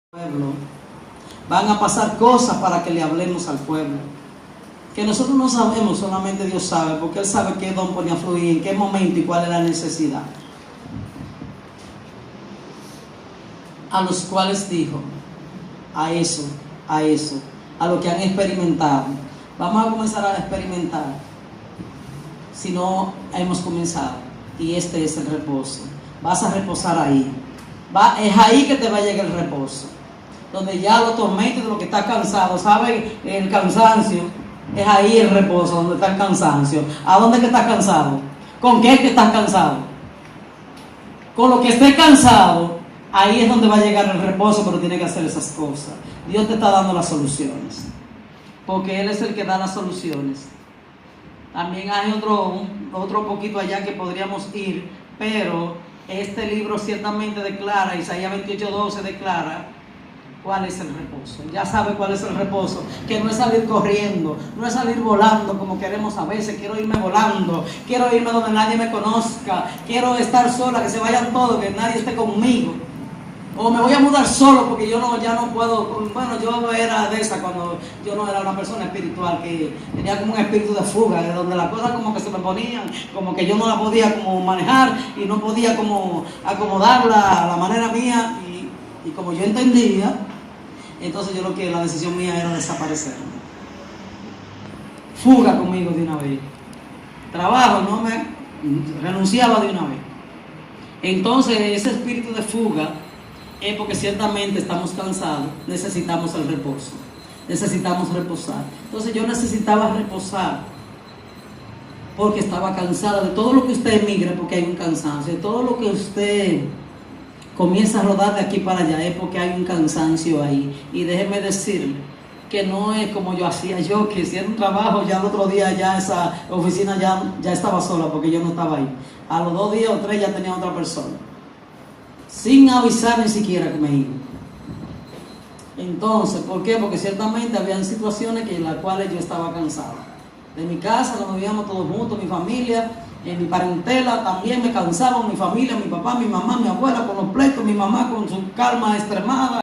pueblo, van a pasar cosas para que le hablemos al pueblo. Que nosotros no sabemos, solamente Dios sabe, porque Él sabe qué don ponía a fluir, en qué momento y cuál es la necesidad. A los cuales dijo, a lo que han experimentado. Vamos a comenzar a experimentar, si no hemos comenzado, y este es el reposo. Vas a reposar ahí. Es ahí que te va a llegar el reposo, donde ya lo tormentos de lo que está cansado, ¿sabes? El cansancio, es ahí el reposo, donde está el cansancio. ¿A dónde que estás cansado? ¿Con qué es que estás cansado? Con lo que esté cansado, ahí es donde va a llegar el reposo, pero tiene que hacer esas cosas. Dios te está dando las soluciones, porque Él es el que da las soluciones. También hay otro poquito allá que podríamos ir, pero este libro ciertamente declara, Isaías 28:12 declara cuál es el reposo. Ya sabe cuál es el reposo, que no es salir corriendo, no es salir volando como queremos a veces. Quiero irme volando, quiero irme donde nadie me conozca, quiero estar sola, que se vayan todos, que nadie esté conmigo. O me voy a mudar solo porque ya no puedo. Bueno, yo era de esa cuando yo no era una persona espiritual, que tenía como un espíritu de fuga, de donde las cosas como que se me ponían, como que yo no la podía como manejar y no podía como acomodarla a la manera mía, y como yo entendía, entonces la decisión mía era desaparecerme. Fuga conmigo de una vez. Trabajo, no me renunciaba de una vez. Entonces ese espíritu de fuga es porque ciertamente estamos cansados, necesitamos el reposo, necesitamos reposar. Entonces yo necesitaba reposar porque estaba cansada de todo lo que usted emigre, porque hay un cansancio, de todo lo que usted comienza a rodar de aquí para allá, es porque hay un cansancio ahí. Y déjeme decirle que no es como yo hacía yo, que si era un trabajo, ya el otro día ya esa oficina ya estaba sola, porque yo no estaba ahí. A los 2 días o 3 ya tenía otra persona, sin avisar ni siquiera que me iba. Entonces, ¿por qué? Porque ciertamente habían situaciones en las cuales yo estaba cansado. De mi casa, donde vivíamos todos juntos, mi familia, en mi parentela también me cansaban, mi familia, mi papá, mi mamá, mi abuela con los pleitos, mi mamá con su calma extremada.